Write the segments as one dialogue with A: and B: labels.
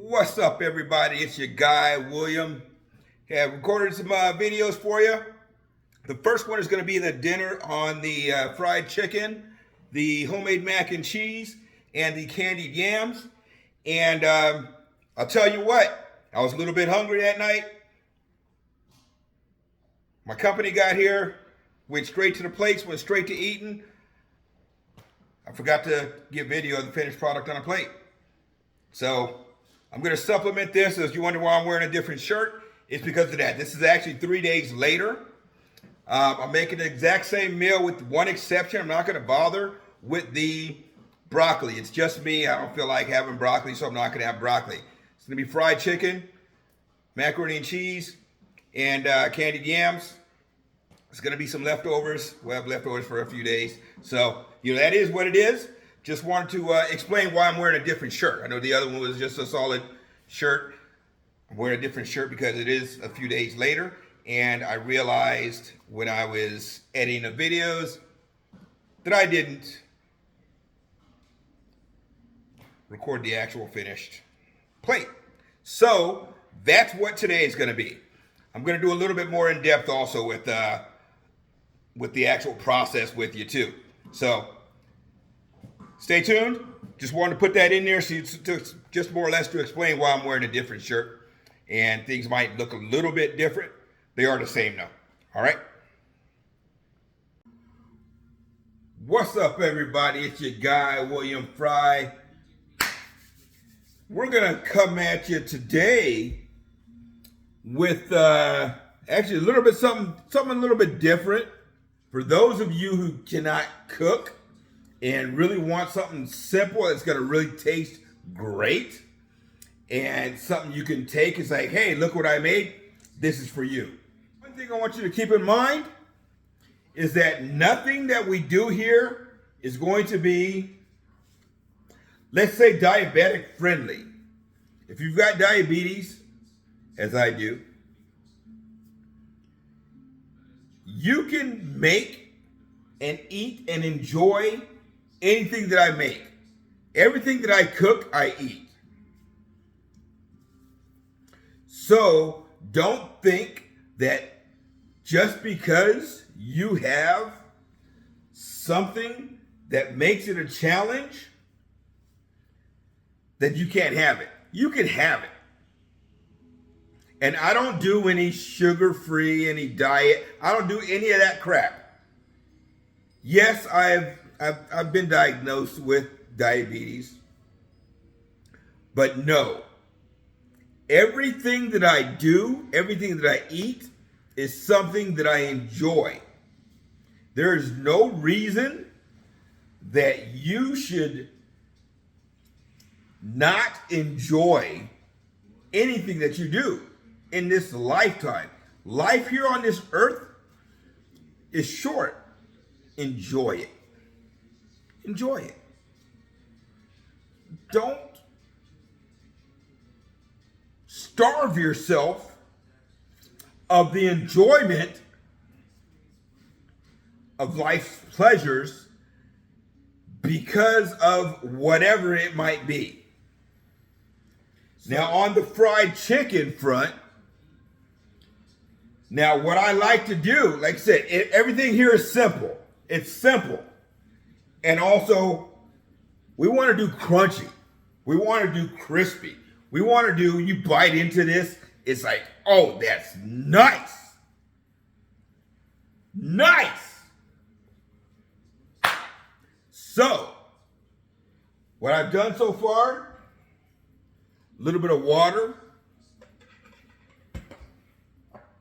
A: What's up, everybody? It's your guy, William. Have recorded some videos for you. The first one is going to be the dinner on the fried chicken, the homemade mac and cheese, and the candied yams. And I'll tell you what, I was a little bit hungry that night. My company got here, went straight to the plates, went straight to eating. I forgot to get video of the finished product on a plate. So I'm going to supplement this. As you wonder why I'm wearing a different shirt, it's because of that. This is actually 3 days later. I'm making the exact same meal with one exception. I'm not going to bother with the broccoli. It's just me. I don't feel like having broccoli, so I'm not going to have broccoli. It's going to be fried chicken, macaroni and cheese, and candied yams. It's going to be some leftovers. We'll have leftovers for a few days. So, that is what it is. Just wanted to explain why I'm wearing a different shirt. I know the other one was just a solid shirt. I'm wearing a different shirt because it is a few days later. And I realized when I was editing the videos that I didn't record the actual finished plate. So that's what today is going to be. I'm going to do a little bit more in depth also with the actual process with you too. So stay tuned. Just wanted to put that in there so just more or less to explain why I'm wearing a different shirt. And things might look a little bit different. They are the same though. All right. What's up, everybody? It's your guy, William Fry. We're going to come at you today with actually a little bit something a little bit different. For those of you who cannot cook and really want something simple that's going to really taste great and something you can take and say, hey, look what I made. This is for you. One thing I want you to keep in mind is that nothing that we do here is going to be, let's say, diabetic friendly. If you've got diabetes, as I do, you can make and eat and enjoy anything that I make. Everything that I cook, I eat. So don't think that just because you have something that makes it a challenge, that you can't have it. You can have it. And I don't do any sugar-free, any diet. I don't do any of that crap. Yes, I've been diagnosed with diabetes. But no. Everything that I do, everything that I eat is something that I enjoy. There is no reason that you should not enjoy anything that you do in this lifetime. Life here on this earth is short. Enjoy it. Enjoy it. Don't starve yourself of the enjoyment of life's pleasures because of whatever it might be. Now, on the fried chicken front, now what I like to do, like I said, everything here is simple. It's simple. And also, we want to do crunchy. We want to do crispy. We want to do, you bite into this, it's like, oh, that's nice. Nice. So, what I've done so far, a little bit of water.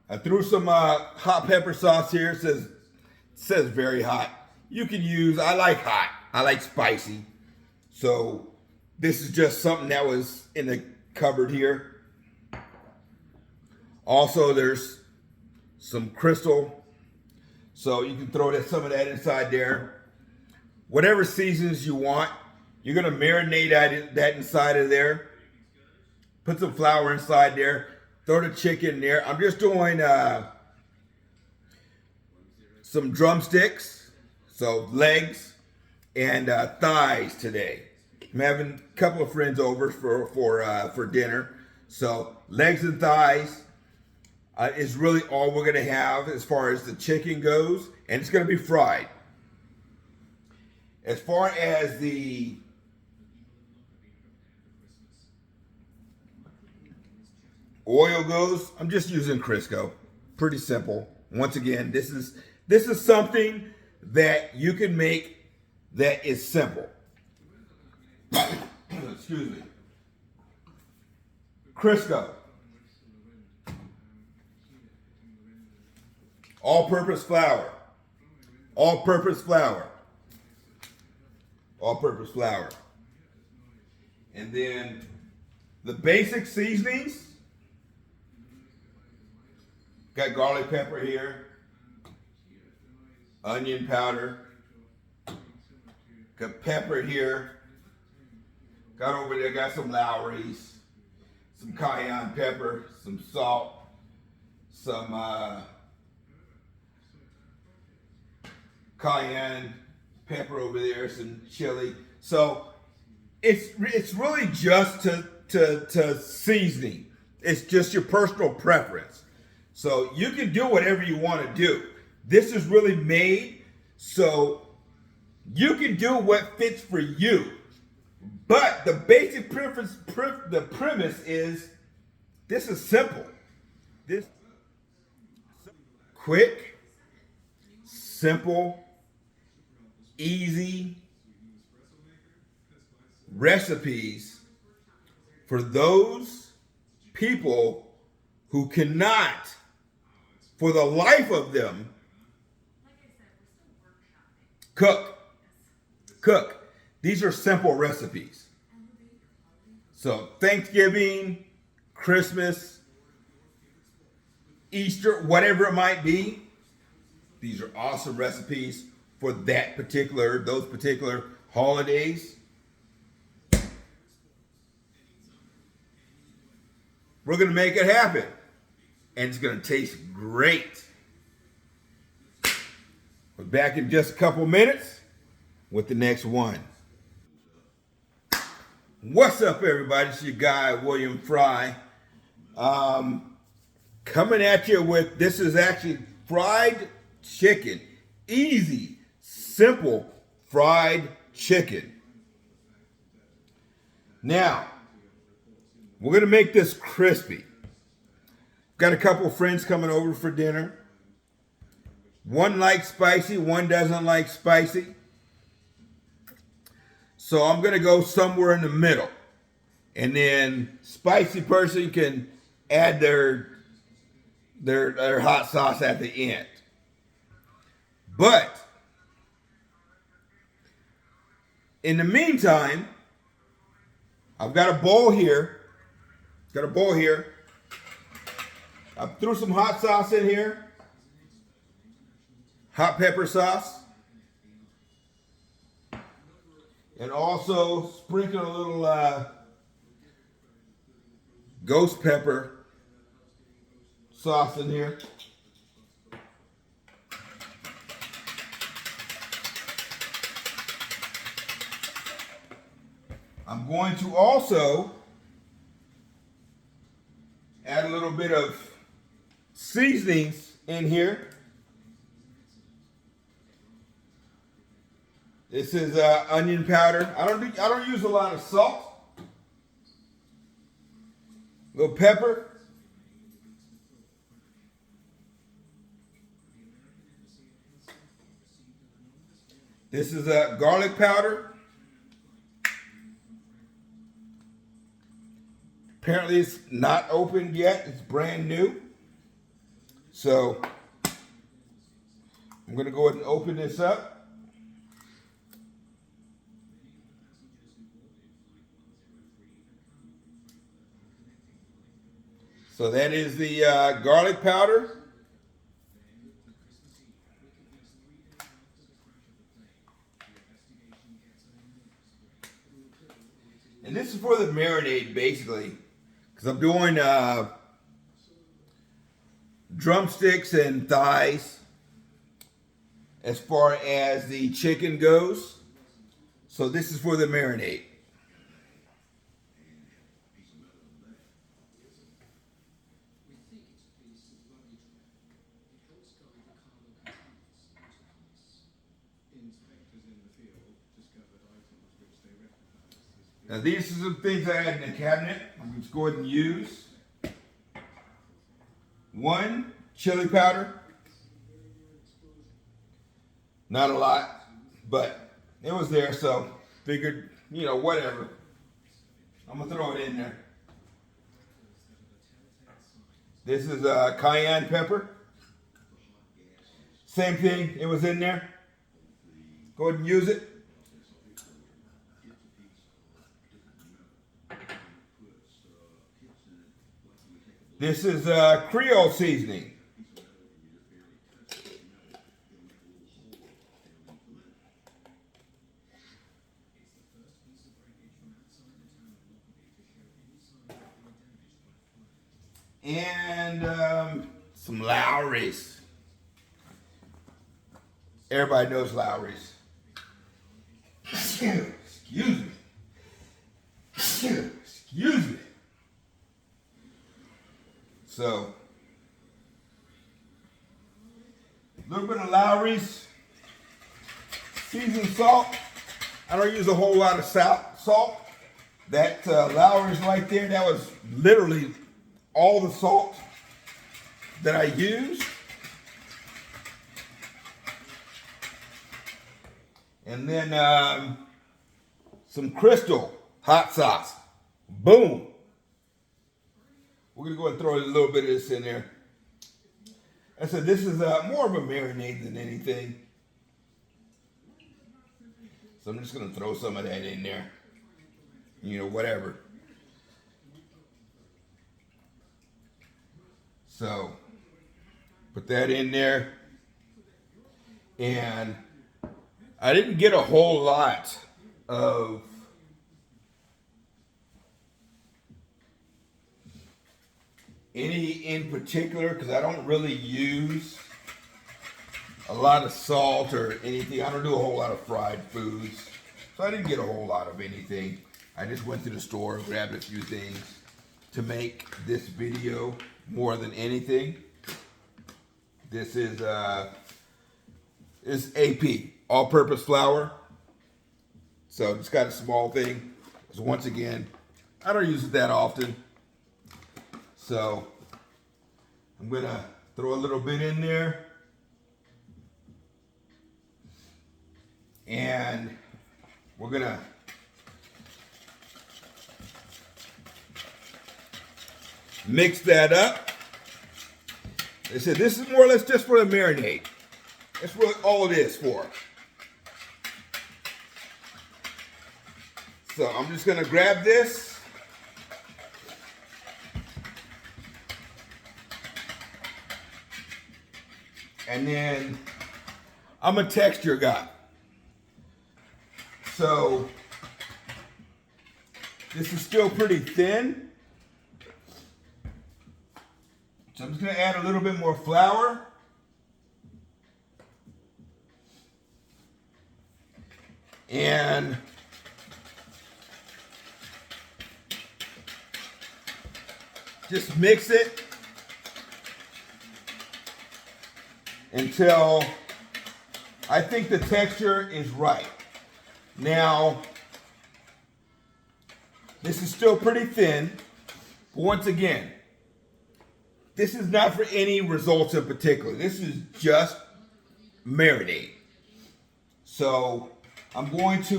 A: I threw some hot pepper sauce here. It says very hot. You can use, I like hot. I like spicy. So this is just something that was in the cupboard here. Also, there's some crystal. So you can throw some of that inside there. Whatever seasons you want. You're going to marinate that inside of there. Put some flour inside there. Throw the chicken in there. I'm just doing some drumsticks, so legs and thighs today. I'm having a couple of friends over for dinner. So legs and thighs is really all we're gonna have as far as the chicken goes, and it's gonna be fried. As far as the oil goes, I'm just using Crisco. Pretty simple. Once again, this is something that you can make that is simple. Excuse me. Crisco. All-purpose flour. All-purpose flour. All-purpose flour. And then the basic seasonings. Got garlic pepper here. Onion powder. Got pepper here. Got over there, got some Lowry's, some cayenne pepper, some salt, some cayenne pepper over there, some chili. So it's really just to seasoning. It's just your personal preference. So you can do whatever you want to do. This is really made so you can do what fits for you. But the basic premise is this is simple. This quick, simple, easy recipes for those people who cannot, for the life of them, cook. These are simple recipes. So Thanksgiving, Christmas, Easter, whatever it might be, these are awesome recipes for those particular holidays. We're going to make it happen. And it's going to taste great. We're back in just a couple minutes with the next one. What's up, everybody? It's your guy, William Fry. Coming at you with, this is actually fried chicken. Easy, simple fried chicken. Now, we're going to make this crispy. Got a couple of friends coming over for dinner. One likes spicy, one doesn't like spicy. So I'm going to go somewhere in the middle. And then spicy person can add their hot sauce at the end. But in the meantime, I've got a bowl here. I threw some hot sauce in here. Hot pepper sauce. And also sprinkle a little ghost pepper sauce in here. I'm going to also add a little bit of seasonings in here. This is onion powder. I don't use a lot of salt. A little pepper. This is garlic powder. Apparently it's not opened yet. It's brand new. So I'm going to go ahead and open this up. So that is the garlic powder. And this is for the marinade, basically, because I'm doing drumsticks and thighs as far as the chicken goes. So this is for the marinade. Now these are some things I had in the cabinet. I'm just going to use. 1, chili powder. Not a lot, but it was there, so figured, you know, whatever. I'm gonna throw it in there. This is cayenne pepper. Same thing, it was in there. Go ahead and use it. This is Creole seasoning. And some Lawry's. Everybody knows Lawry's. Excuse me. Excuse me. So, a little bit of Lawry's. Seasoned salt. I don't use a whole lot of salt. That Lawry's right there, that was literally all the salt that I used. And then some Crystal hot sauce. Boom. We're going to go and throw a little bit of this in there. I said this is more of a marinade than anything. So I'm just going to throw some of that in there. You know, whatever. So, put that in there. And I didn't get a whole lot of any in particular because I don't really use a lot of salt or anything. I don't do a whole lot of fried foods. So I didn't get a whole lot of anything. I just went to the store, grabbed a few things to make this video more than anything. This is AP, all-purpose flour. So it's got a small thing. So once again, I don't use it that often. So I'm gonna throw a little bit in there. And we're gonna mix that up. They said this is more or less just for the marinade. That's really all it is for. So I'm just gonna grab this. And then I'm a texture guy. So this is still pretty thin. So I'm just going to add a little bit more flour. And just mix it until I think the texture is right. Now, this is still pretty thin, but once again, this is not for any results in particular. This is just marinade. So I'm going to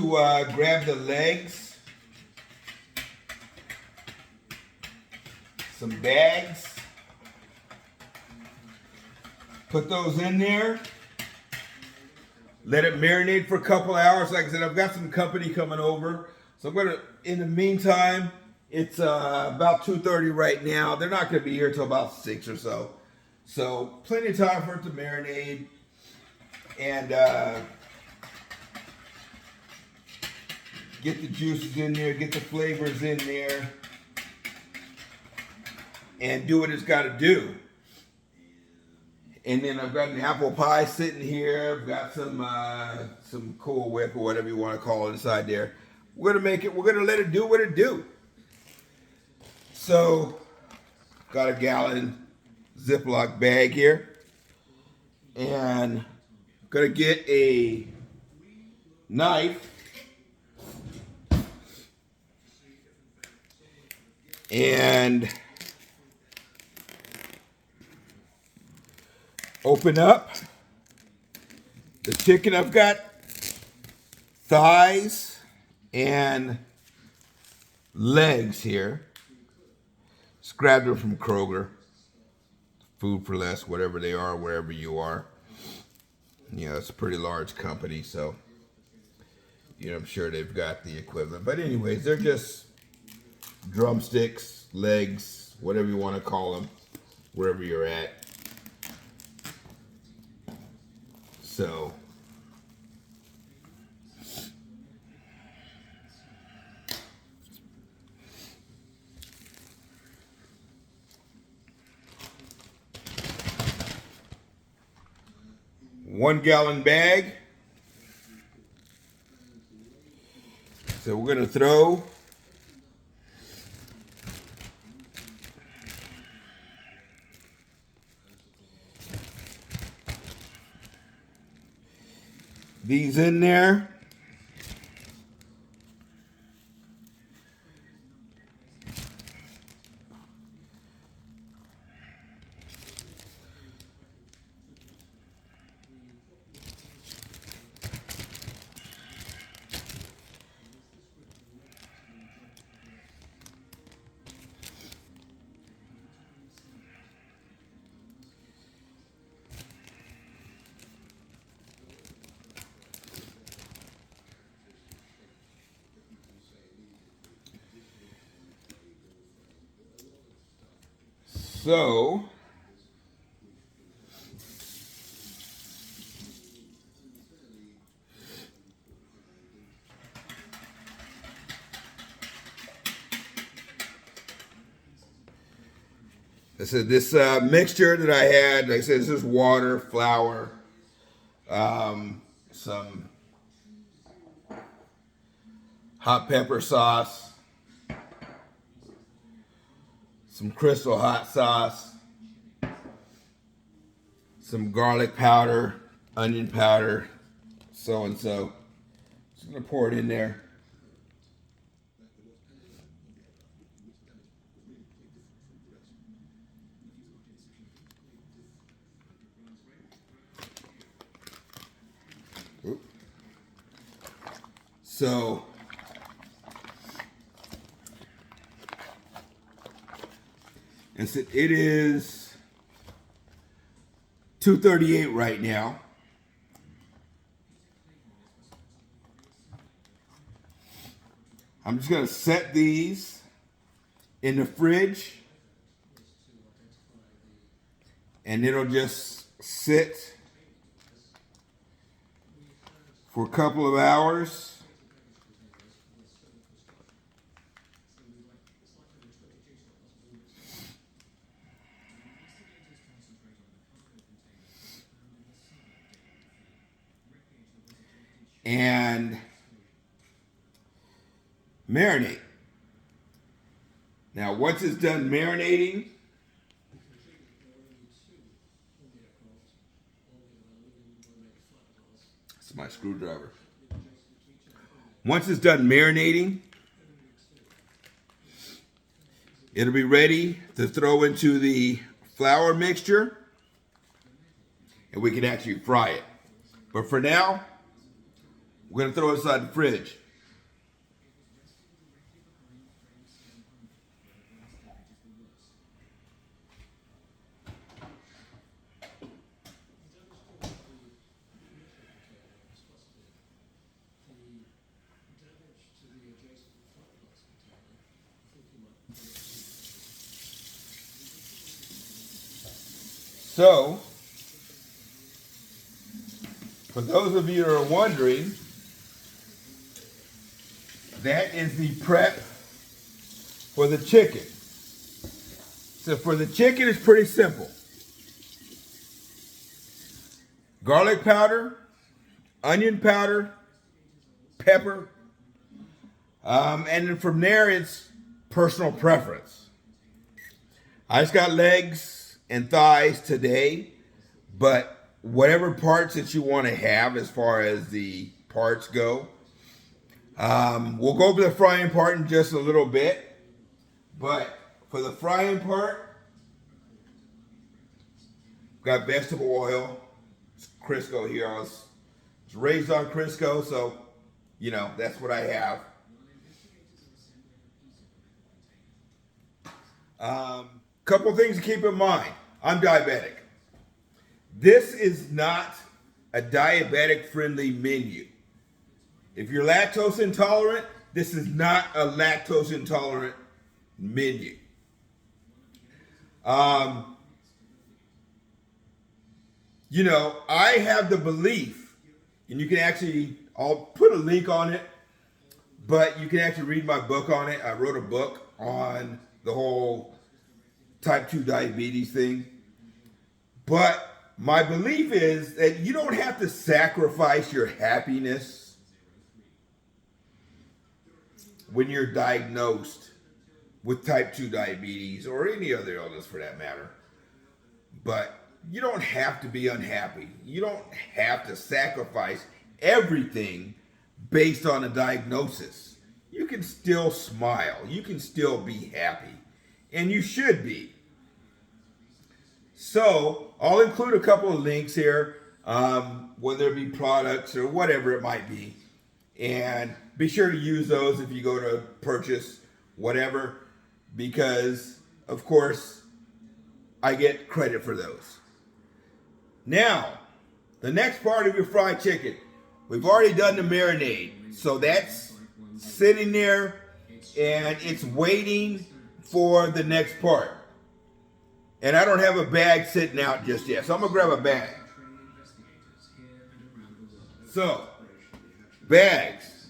A: grab the legs, some bags, put those in there, let it marinate for a couple hours. Like I said, I've got some company coming over. So I'm gonna, in the meantime, it's about 2:30 right now. They're not gonna be here till about 6 or so. So plenty of time for it to marinate. And get the juices in there, get the flavors in there, and do what it's gotta do. And then I've got an apple pie sitting here. I've got some Cool Whip or whatever you want to call it inside there. We're gonna make it. We're gonna let it do what it do. So, got a gallon Ziploc bag here, and gonna get a knife and open up the chicken. I've got thighs and legs here. Just grabbed them from Kroger. Food for Less, whatever they are, wherever you are. Yeah, it's a pretty large company, so I'm sure they've got the equivalent. But anyways, they're just drumsticks, legs, whatever you want to call them, wherever you're at. So one-gallon bag. So we're going to throw these in there. So I said this mixture that I had, like I said, this is water, flour, some hot pepper sauce, some Crystal hot sauce, some garlic powder, onion powder, so and so. Just gonna pour it in there. Oop. So and so it is 2:38 right now. I'm just going to set these in the fridge, and it'll just sit for a couple of hours. And marinate. Now, once it's done marinating, it's my screwdriver. Once it's done marinating, it'll be ready to throw into the flour mixture, and we can actually fry it. But for now, we're going to throw it inside the fridge. So, for those of you that are wondering, that is the prep for the chicken. So for the chicken, it's pretty simple. Garlic powder, onion powder, pepper, and then from there, it's personal preference. I just got legs and thighs today, but whatever parts that you want to have as far as the parts go. We'll go over the frying part in just a little bit, but For the frying part, got vegetable oil. It's Crisco here. I was raised on Crisco, so you know that's what I have. Couple things to keep in mind. I'm diabetic. This is not a diabetic friendly menu. If you're lactose intolerant, this is not a lactose intolerant menu. You know, I have the belief, and you can actually, I'll put a link on it, but you can actually read my book on it. I wrote a book on the whole type 2 diabetes thing. But my belief is that you don't have to sacrifice your happiness when you're diagnosed with type 2 diabetes or any other illness for that matter. But you don't have to be unhappy. You don't have to sacrifice everything based on a diagnosis. You can still smile. You can still be happy. And you should be. So I'll include a couple of links here, whether it be products or whatever it might be. And be sure to use those if you go to purchase whatever, because of course I get credit for those. Now, the next part of your fried chicken. We've already done the marinade. So that's sitting there and it's waiting for the next part. And I don't have a bag sitting out just yet. So I'm going to grab a bag. So, bags.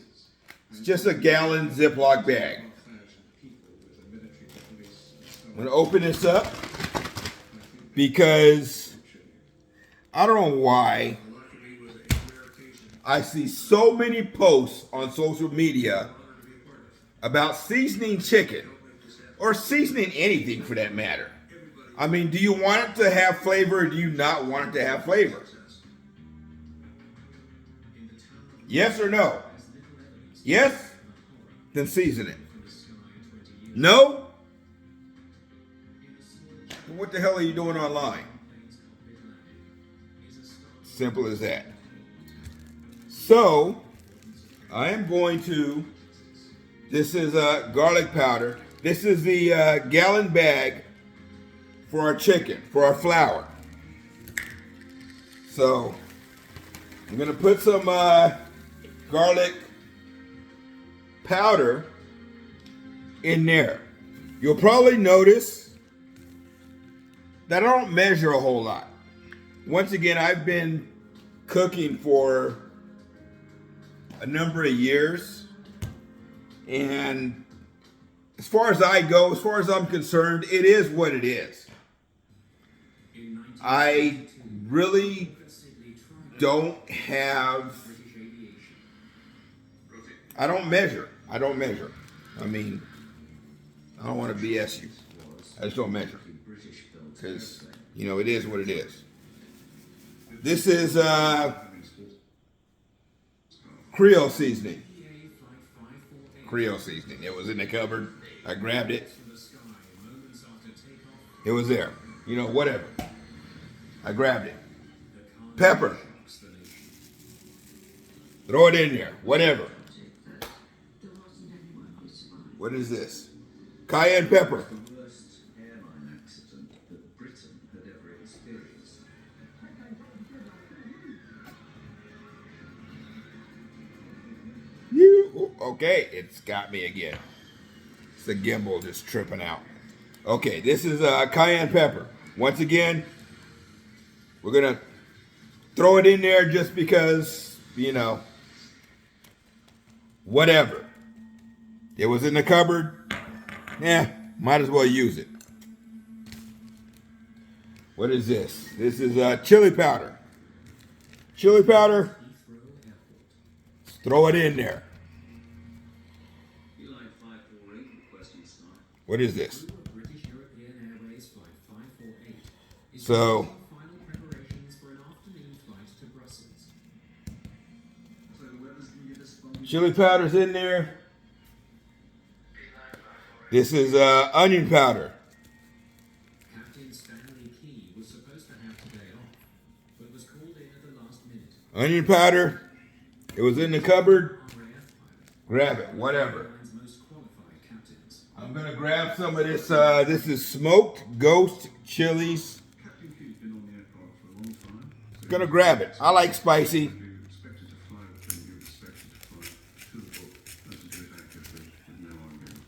A: It's just a gallon Ziploc bag. I'm going to open this up because I don't know why I see so many posts on social media about seasoning chicken or seasoning anything for that matter. I mean, do you want it to have flavor or do you not want it to have flavor? Yes or no? Yes? Then season it. No? What the hell are you doing online? Simple as that. So, I am going to, this is garlic powder. This is the gallon bag for our chicken, for our flour. So, I'm going to put some garlic powder in there. You'll probably notice that I don't measure a whole lot. Once again, I've been cooking for a number of years, and as far as I go, as far as I'm concerned, it is what it is. I really don't measure. I mean, I don't want to BS you. I just don't measure. Because, you know, it is what it is. This is Creole seasoning. Creole seasoning. It was in the cupboard. I grabbed it. It was there. You know, whatever. I grabbed it. Pepper. Throw it in there. Whatever. What is this? Cayenne pepper. Okay, it's got me again. It's the gimbal just tripping out. Okay, this is cayenne pepper. Once again, we're going to throw it in there just because, you know, whatever. It was in the cupboard. Might as well use it. What is this? This is chili powder. Chili powder. Let's throw it in there. What is this? So, chili powder's in there. This is onion powder.
B: Captain Stanley Key was supposed to have today off, but was called in at the last minute.
A: Onion powder. It was in the cupboard.
B: RAF pilot,
A: Grab it, whatever.
B: airline's most qualified captains.
A: I'm gonna grab some of this. This is smoked ghost chilies.
C: Captain Key's been on the aircraft for a long time. So
A: Gonna grab it. I like spicy.
C: you expected to fly the thing you expected to fly to the book. How to do it accurately with no argument.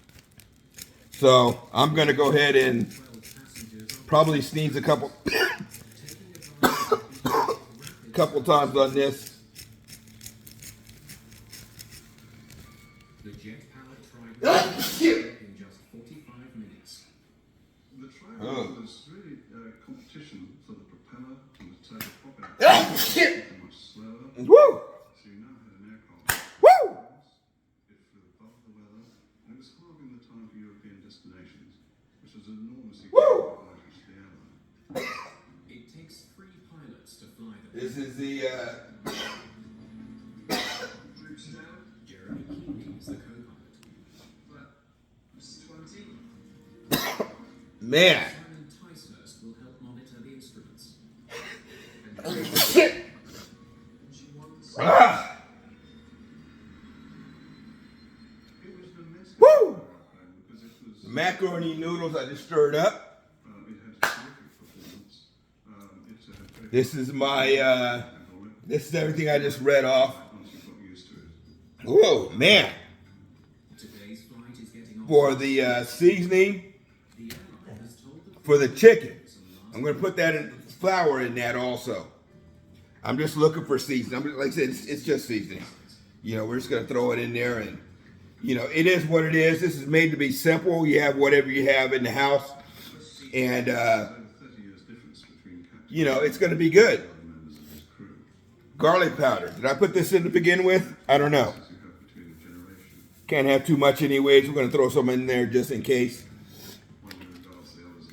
A: So I'm gonna go ahead and
B: 12 passengers on
A: probably sneeze a couple
B: taking advantage of the rapid
A: couple times on this.
B: The jet powered tried
A: Ah, shit.
B: in just 45 minutes.
C: The trial
A: Oh.
C: was really competition for the propeller and the tail prop out.
A: Ah, shit.
C: Much slower.
A: Woo!
C: So you now had an aircraft.
A: Woo!
C: It flew above the weather, and it was halving the time for European destinations, which was enormously
A: Woo!
C: advantage to the airline.
B: It takes 3 pilots to fly them.
A: This is the
B: Jeremy Keeley is the co-pilot.
A: man.
B: Simon Ticehurst will help monitor the instruments.
A: Shit. Ah.
C: It was an immense
A: Woo!
C: airplane because it was.
A: Macaroni noodles I just stirred up.
C: It had a terrific performance. It had very
A: This is my
C: handle it
A: this is everything I just read off.
C: once you got used to it.
A: Whoa, man.
B: Today's flight is getting off.
A: For the seasoning
B: The airline has told the
A: for the chicken. I'm gonna put that in flour in that also. I'm just looking for seasoning. Like I said, it's just seasoning. You know, we're just gonna throw it in there, and you know, it is what it is. This is made to be simple. You have whatever you have in the house, and
C: Over 30 years difference between captain
A: you know, it's gonna be good.
C: and members of his crew.
A: Garlic powder. Did I put this in to begin with? I don't know.
C: As you have between a generation,
A: Can't have too much anyways. We're gonna throw some in there just in case.
C: one who regards the others.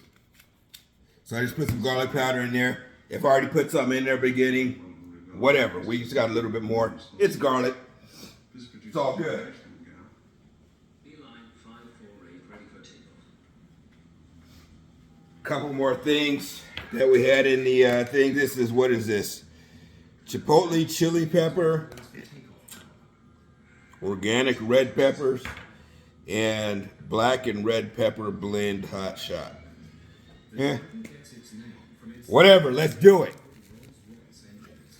A: So I just put some garlic powder in there. If I already put something in there beginning, whatever. We just got a little bit more. It's garlic.
C: This produces
A: It's all good.
C: a professional gap.
B: Beeline 548 ready for takeoff.
A: Couple more things that we had in the thing. This is, what is this? Chipotle chili pepper, organic red peppers, and black and red pepper blend hot shot. Yeah.
B: Gets its name from its
A: Whatever, let's do it.
B: Rolls-Royce engines.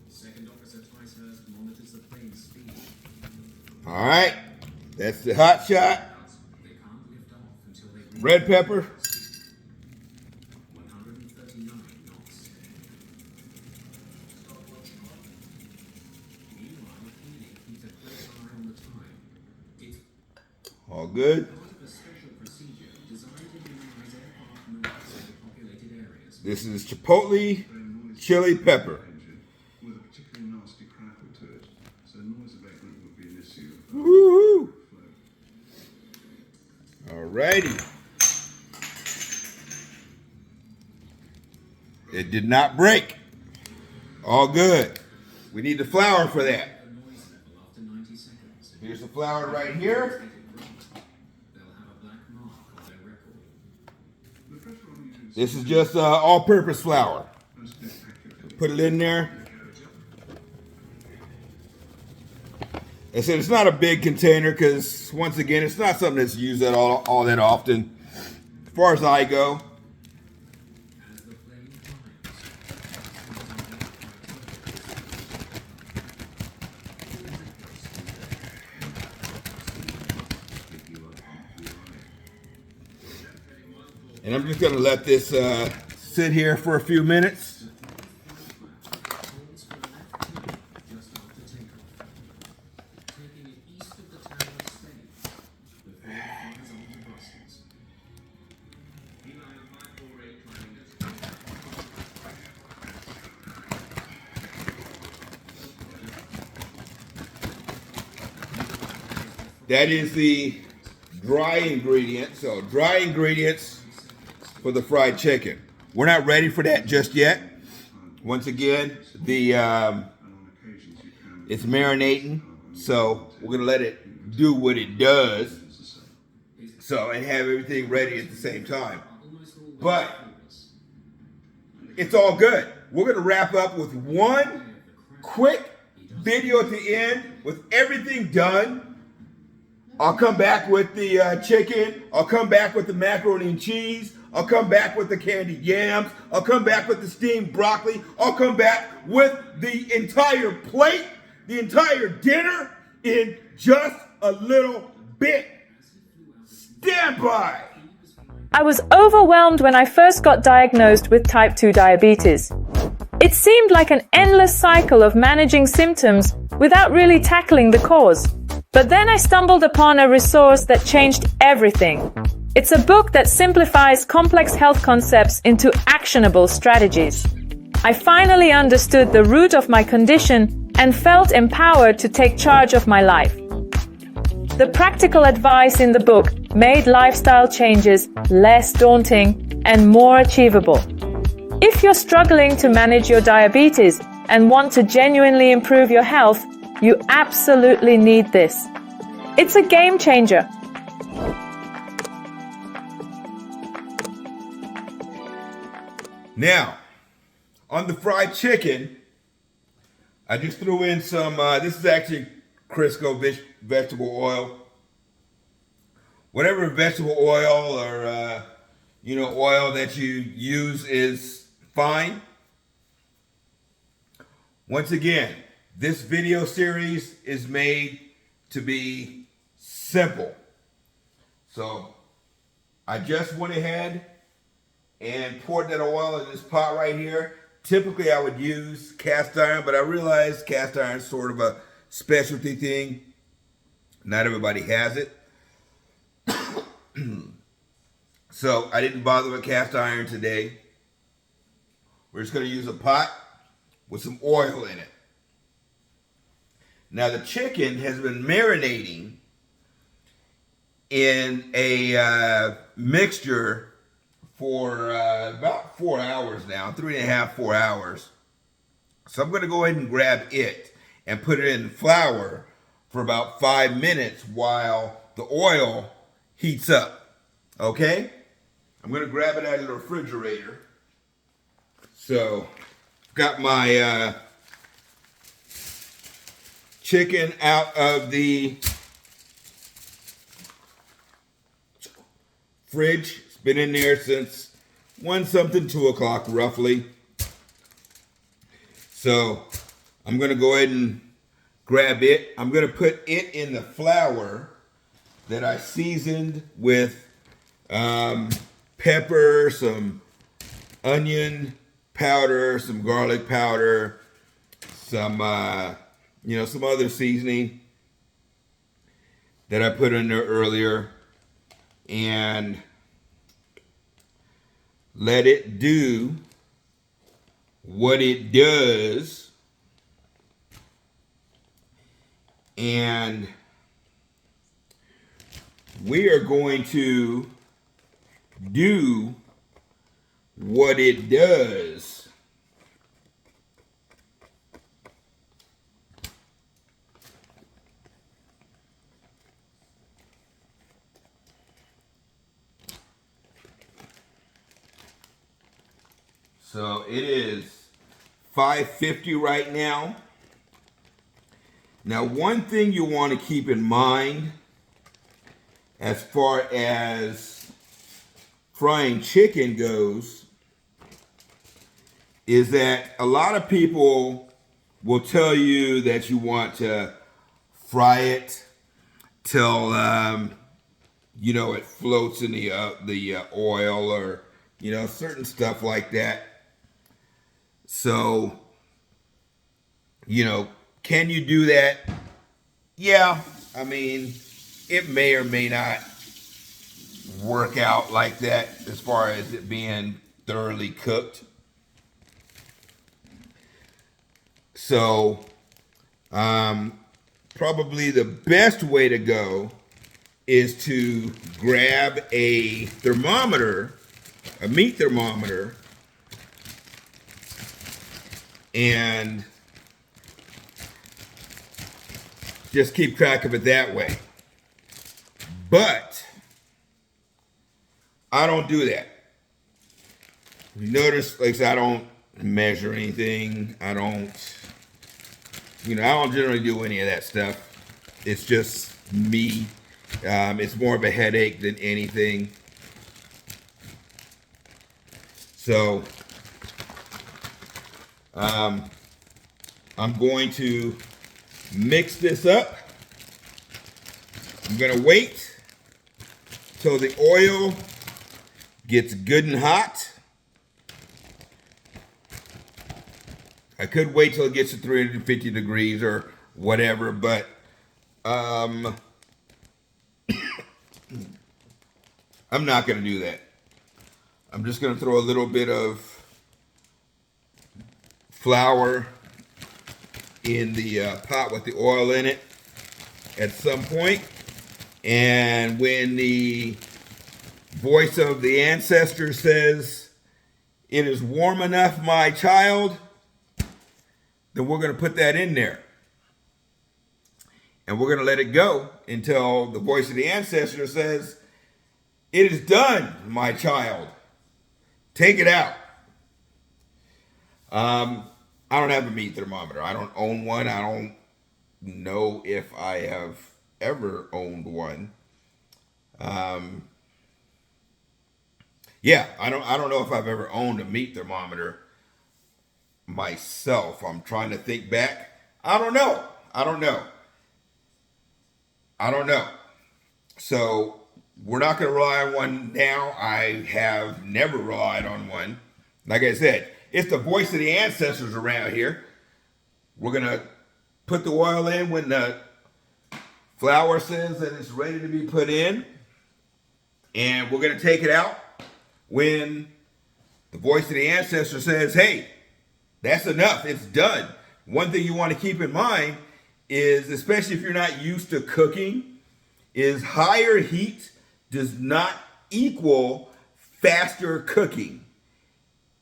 B: Second Officer Ticehurst monitors the plane's speed.
A: All right, that's the hot shot,
B: They can't lift off until they reach
A: red pepper.
B: 139 knots. Meanwhile, Keeley keeps a close eye on the time. It's
A: All good.
B: part of a special procedure designed to minimize aircraft movements in populated areas.
A: This is chipotle chili pepper.
C: Engine with a particularly nasty crackle to it, so noise abatement would be an issue.
A: Woo-hoo. Alrighty. It did not break. All good. We need the flour for that.
B: A noise level after 90 seconds.
A: Here's the flour right here.
B: They'll have a black mark on their record.
C: The pressure on engines
A: This is just all-purpose flour.
C: must be accurately.
A: Put it in there. I said it's not a big container because, once again, it's not something that's used at all that often. As far as I go.
B: As the plane climbs,
A: And I'm just going to let this sit here for a few minutes.
B: holds for left tip just after takeoff. Taking it east of the town of Spain, the flight flies on to Brussels. Beeline 548 climbing at
A: That is the dry ingredient. So dry ingredients for the fried chicken. We're not ready for that just yet. Once again, the
C: And on occasions you can
A: it's marinating. So we're gonna let it do what it does. So, and have everything ready at the same time. But it's all good. We're gonna wrap up with one quick video at the end with everything done. I'll come back with the chicken. I'll come back with the macaroni and cheese. I'll come back with the candied yams. I'll come back with the steamed broccoli. I'll come back with the entire plate, the entire dinner in just a little bit. Stand by.
D: I was overwhelmed when I first got diagnosed with type 2 diabetes. It seemed like an endless cycle of managing symptoms without really tackling the cause. But then I stumbled upon a resource that changed everything. It's a book that simplifies complex health concepts into actionable strategies. I finally understood the root of my condition and felt empowered to take charge of my life. The practical advice in the book made lifestyle changes less daunting and more achievable. If you're struggling to manage your diabetes and want to genuinely improve your health, you absolutely need this. It's a game changer.
A: Now, on the fried chicken, I just threw in some, this is actually Crisco vegetable oil. Whatever vegetable oil or, oil that you use is fine. Once again, this video series is made to be simple. So I just went ahead and poured that oil in this pot right here. Typically I would use cast iron, but I realized cast iron is sort of a specialty thing. Not everybody has it. So I didn't bother with cast iron today. We're just going to use a pot with some oil in it. Now the chicken has been marinating in a mixture for about 4 hours now, 3.5, 4 hours. So I'm going to go ahead and grab it and put it in flour for about 5 minutes while the oil heats up. Okay? I'm going to grab it out of the refrigerator. So, got my chicken out of the fridge. It's been in there since 2 o'clock roughly. So, I'm going to go ahead and grab it. I'm going to put it in the flour that I seasoned with pepper, some onion powder, some garlic powder, some some other seasoning that I put in there earlier, and let it do what it does. And we are going to do what it does. So it is 5:50 right now. Now, one thing you want to keep in mind as far as frying chicken goes is that a lot of people will tell you that you want to fry it till it floats in the oil, or certain stuff like that. So can you do that? Yeah, I mean, it may or may not work out like that as far as it being thoroughly cooked. So probably the best way to go is to grab a thermometer, a meat thermometer, and just keep track of it that way. But I don't do that. You notice, like I said, I don't measure anything. I don't generally do any of that stuff. It's just me. It's more of a headache than anything. So, I'm going to mix this up. I'm going to wait till the oil gets good and hot. I could wait till it gets to 350 degrees or whatever, but I'm not going to do that. I'm just going to throw a little bit of flour in the pot with the oil in it at some point. And when the voice of the ancestor says, "It is warm enough, my child," then we're going to put that in there. And we're going to let it go until the voice of the ancestor says, "It is done, my child. Take it out." I don't have a meat thermometer. I don't own one. I don't know if I have ever owned one. Yeah, I don't know if I've ever owned a meat thermometer myself. I'm trying to think back. I don't know. So we're not going to rely on one now. I have never relied on one. Like I said, it's the voice of the ancestors around here. We're going to put the oil in when the flour says that it's ready to be put in. And we're going to take it out when the voice of the ancestor says, "Hey, that's enough. It's done." One thing you want to keep in mind is, especially if you're not used to cooking, is higher heat does not equal faster cooking.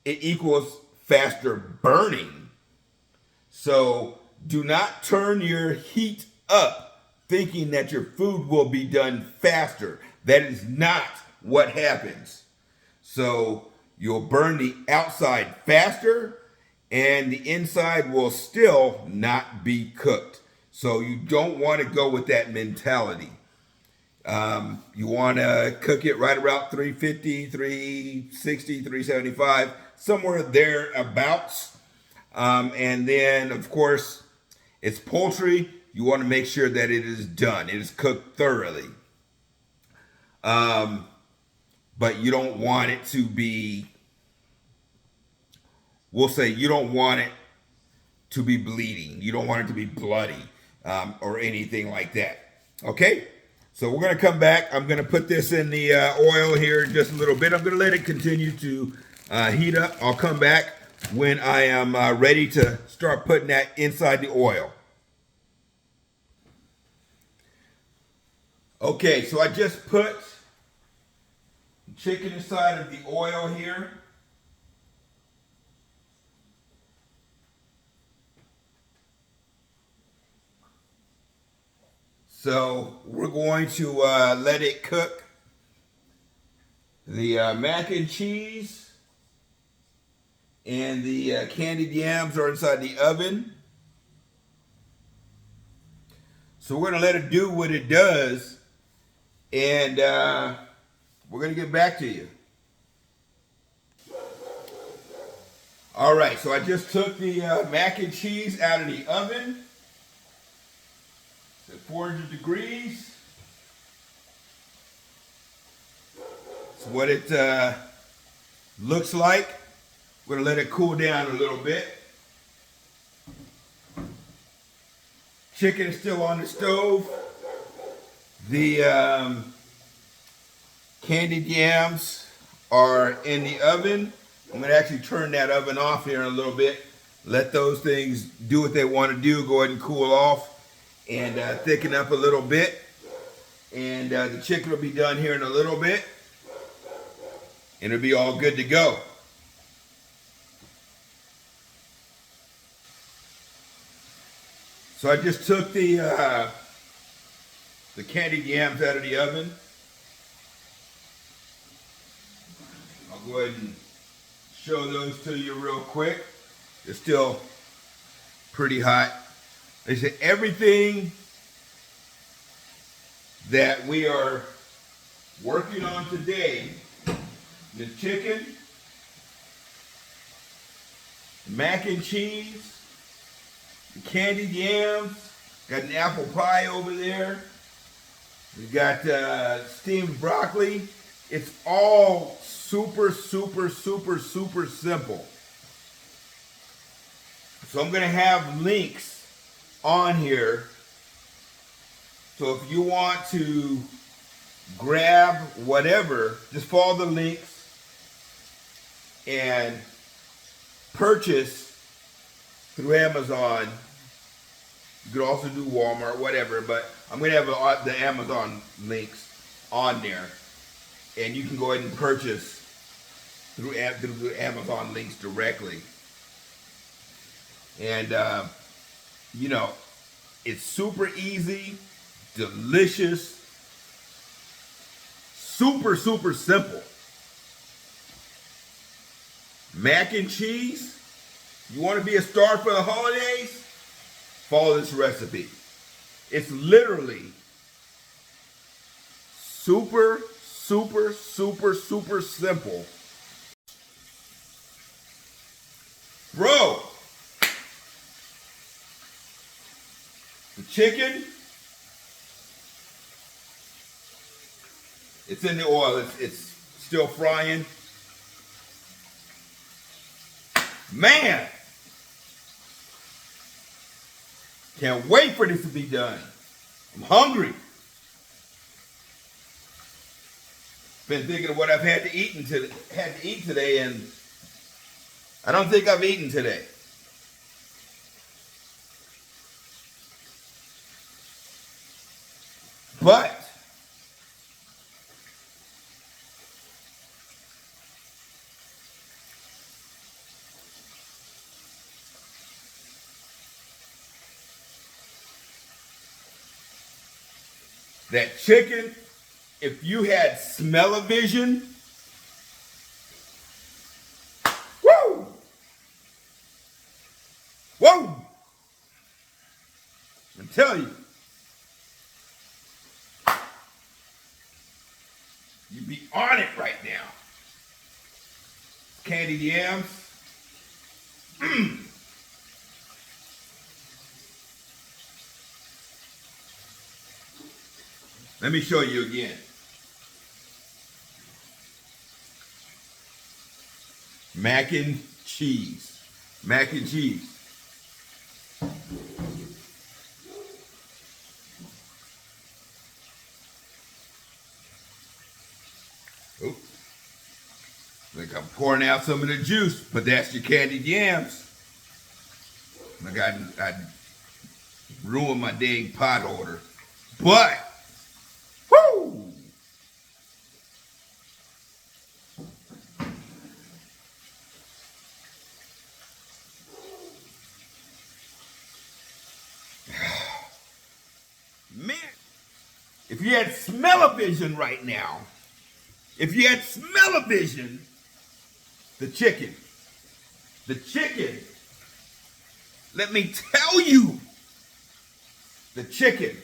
A: It equals faster burning. So do not turn your heat up thinking that your food will be done faster. That is not what happens. So you'll burn the outside faster and the inside will still not be cooked. So you don't want to go with that mentality. You want to cook it right around 350, 360, 375, somewhere thereabouts. And then, of course, it's poultry. You want to make sure that it is done. It is cooked thoroughly. But you don't want it to be, we'll say you don't want it to be bleeding. You don't want it to be bloody or anything like that. Okay? So we're going to come back. I'm going to put this in the oil here in just a little bit. I'm going to let it continue to heat up. I'll come back when I am ready to start putting that inside the oil. Okay, so I just put chicken inside of the oil here. So we're going to let it cook. The mac and cheese and the candied yams are inside the oven. So we're going to let it do what it does, and we're going to get back to you. All right, so I just took the mac and cheese out of the oven. At 400 degrees. That's what it looks like. We're going to let it cool down a little bit. Chicken is still on the stove. The candied yams are in the oven. I'm going to actually turn that oven off here in a little bit. Let those things do what they want to do. Go ahead and cool off and thicken up a little bit. And the chicken will be done here in a little bit. And it'll be all good to go. So I just took the candied yams out of the oven. I'll go ahead and show those to you real quick. They're still pretty hot. They say everything that we are working on today, the chicken, mac and cheese, the candied yams, got an apple pie over there, we got steamed broccoli. It's all super simple. So I'm going to have links on here. So if you want to grab whatever, just follow the links and purchase through Amazon. You could also do Walmart, whatever, but I'm going to have the Amazon links on there. And you can go ahead and purchase through the Amazon links directly. And, you know, it's super easy, delicious, super simple. Mac and cheese, you want to be a star for the holidays? Follow this recipe. It's literally super simple. Bro, the chicken, it's in the oil. It's still frying. Man, can't wait for this to be done. I'm hungry. Been thinking of what I've had to eat today, and I don't think I've eaten today. But that chicken, if you had smell-o-vision, woo! Whoa! I tell you, you'd be on it right now. Candied yams. Let me show you again. Mac and cheese. Mac and cheese. Oh, like I'm pouring out some of the juice, but that's your candied yams. Like I ruined my dang pot holder. But, whoo! Man, if you had smell-o-vision right now, if you had smell-o-vision, the chicken, let me tell you, the chicken,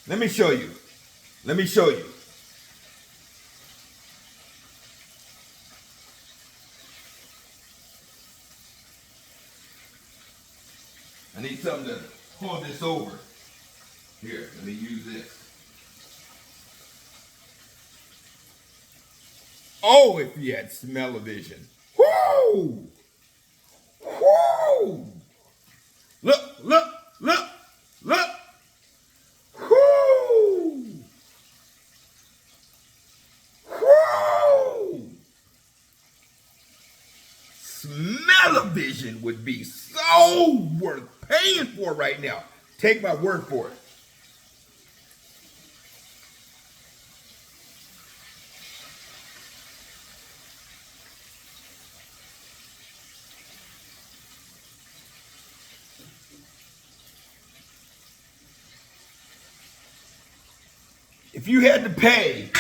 A: let me show you. I need something to hold this over. Here, let me use this. Oh, if you had smell-o-vision. Whoa! Whoa! Look! Whoa! Whoa! Smell-o-vision would be so worth paying for right now. Take my word for it. if you had to pay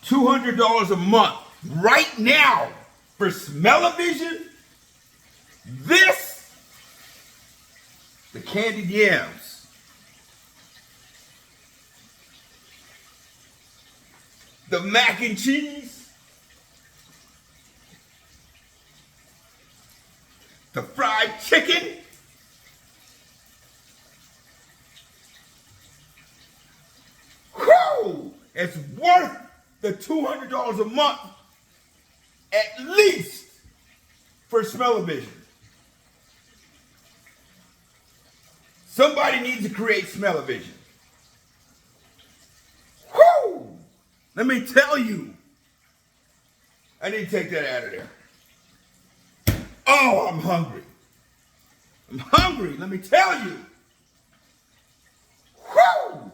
A: $200 a month right now for smell-o-vision, this, the candied yams, the mac and cheese, the fried chicken, whew, it's worth the $200 a month at least for smell-o-vision. Somebody needs to create smell-o-vision. Whew! Let me tell you. I need to take that out of there. Oh, I'm hungry. I'm hungry, let me tell you. Whew!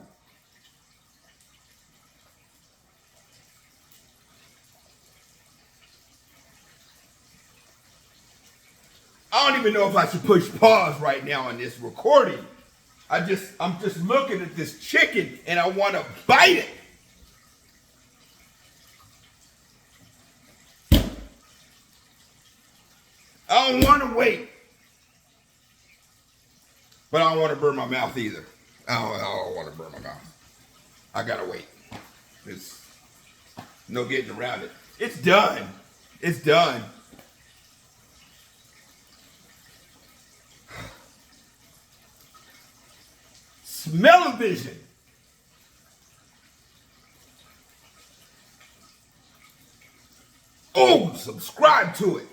A: I don't even know if I should push pause right now on this recording. I'm just looking at this chicken and I want to bite it. I don't want to wait. But I don't want to burn my mouth either. I don't want to burn my mouth. I gotta wait. There's no getting around it. It's done. It's done. Smell-o-vision. Oh, subscribe to it.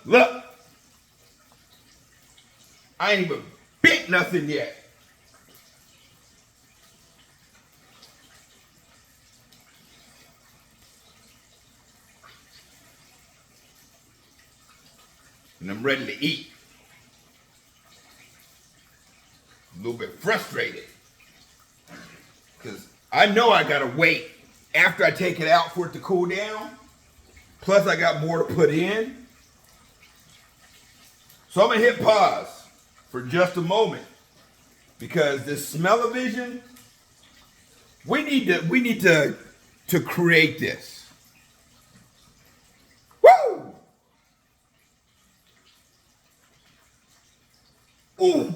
A: Look. I ain't even bit nothing yet. And I'm ready to eat. A little bit frustrated. Because I know I gotta wait after I take it out for it to cool down. Plus I got more to put in. So I'm gonna hit pause for just a moment. Because this smell-o-vision, we need to create this. Woo! Ooh.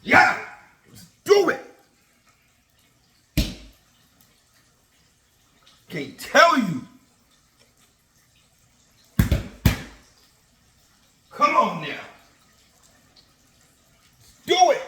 A: Yeah, let's do it. Can't tell you. Come on now. Let's do it.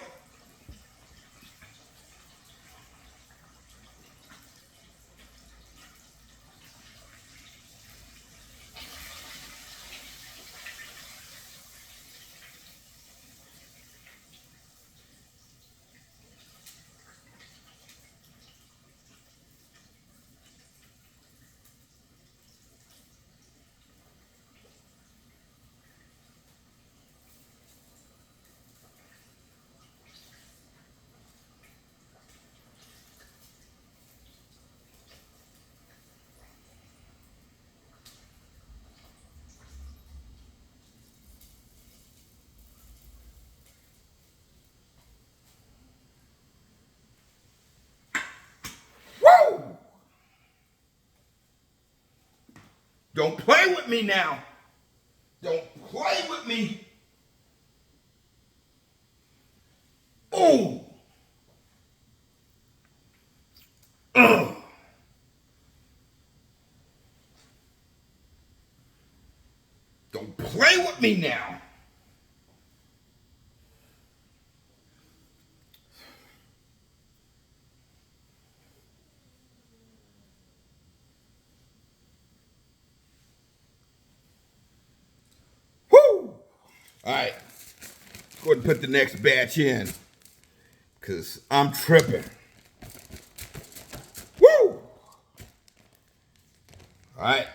A: Woo! Don't play with me now. Don't play with me. Ooh. Ugh. Don't play with me now. Woo! All right. Go ahead and put the next batch in. Because I'm tripping. Woo! All right.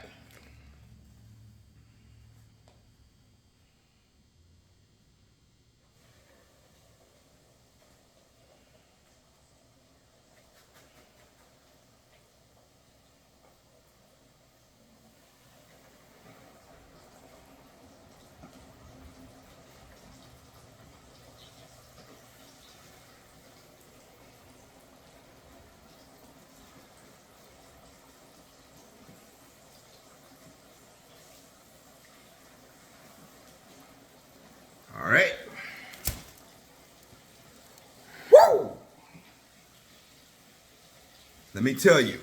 A: let me tell you,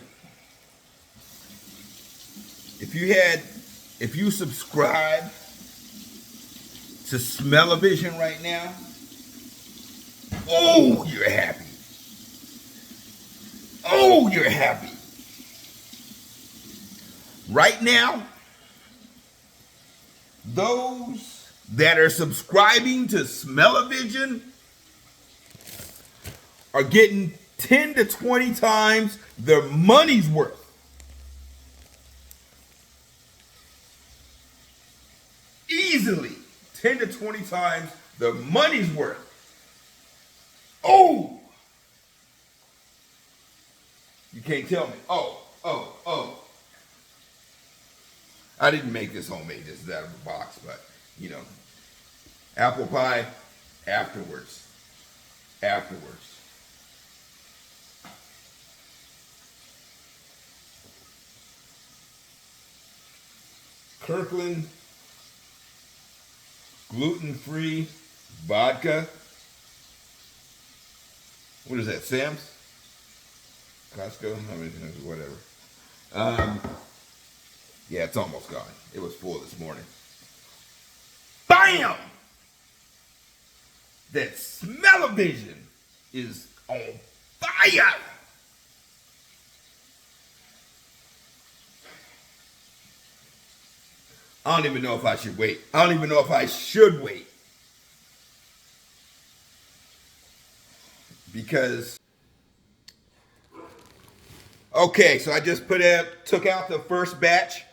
A: if you subscribe to Smell-O-Vision right now, oh, you're happy. Oh, you're happy. Right now, those that are subscribing to Smell-O-Vision are getting 10 to 20 times their money's worth. Easily 10 to 20 times their money's worth. Oh! You can't tell me. Oh. I didn't make this homemade. This is out of the box, but, you know. Apple pie, afterwards. Afterwards. Kirkland gluten-free vodka. What is that, Sam's? Costco? I mean, whatever. Yeah, it's almost gone. It was full this morning. BAM! That Smell-O-Vision is on fire! I don't even know if I should wait. I don't even know if I should wait. Because, okay, so I just took out the first batch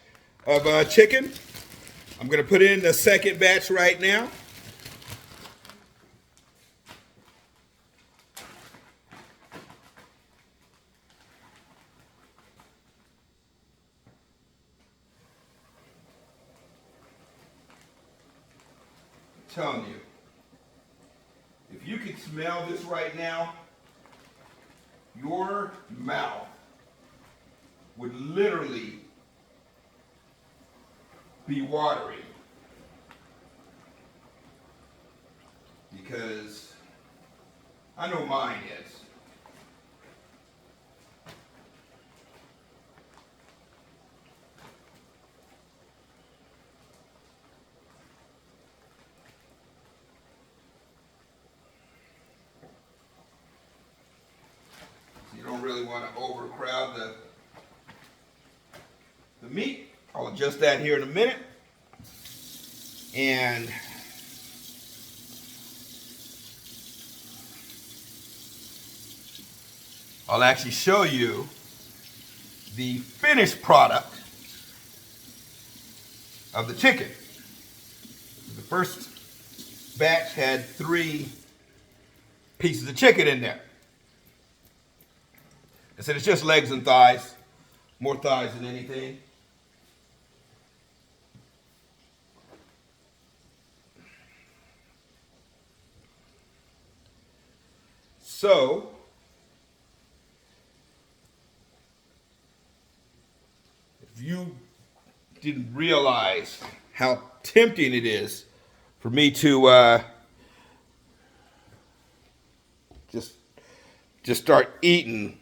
A: of chicken. I'm gonna put in the second batch right now. I'm telling you, if you could smell this right now, your mouth would literally be watery, because I know mine is. You don't really want to overcrowd the meat. I'll adjust that here in a minute. And I'll actually show you the finished product of the chicken. The first batch had 3 pieces of chicken in there. I said it's just legs and thighs, more thighs than anything. So, if you didn't realize how tempting it is for me to just start eating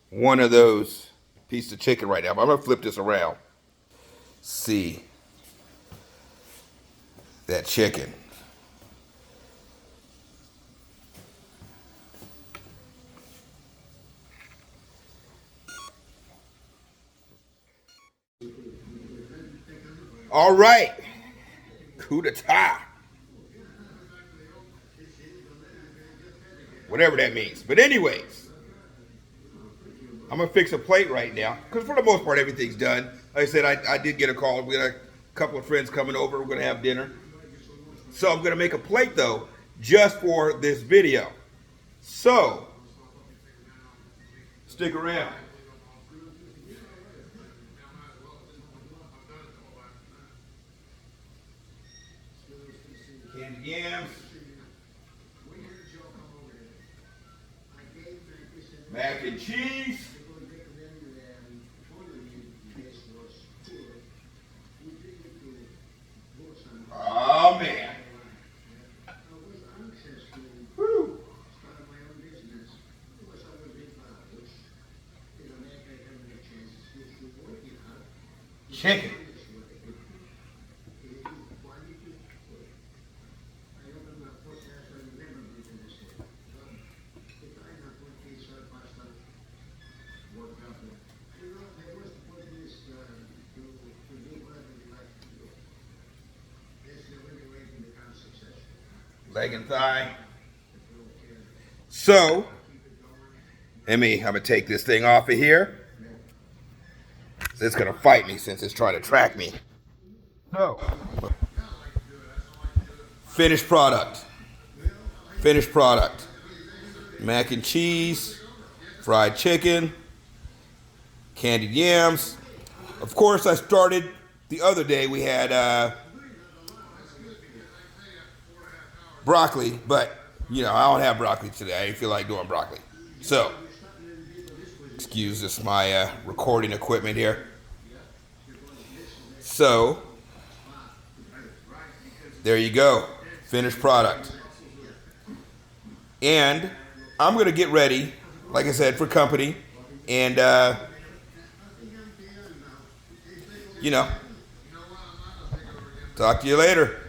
A: one of those pieces of chicken right now. I'm going to flip this around. See that chicken. All right. Coup d'etat. Whatever that means. But anyways, I'm going to fix a plate right now, because for the most part, everything's done. Like I said, I did get a call. We got a couple of friends coming over. We're going to have dinner. So I'm going to make a plate, though, just for this video. So, stick around. Candy yams. Mac and cheese. Oh man. Whew. chicken. Leg and thigh. So, I'm gonna take this thing off of here. It's gonna fight me since it's trying to track me. So, finished product. Finished product. Mac and cheese, fried chicken, candied yams. Of course, I started the other day. We had broccoli, but you know, I don't have broccoli today. I didn't feel like doing broccoli. So, excuse this, my recording equipment here. So, there you go. Finished product. And I'm going to get ready, like I said, for company. And, you know, talk to you later.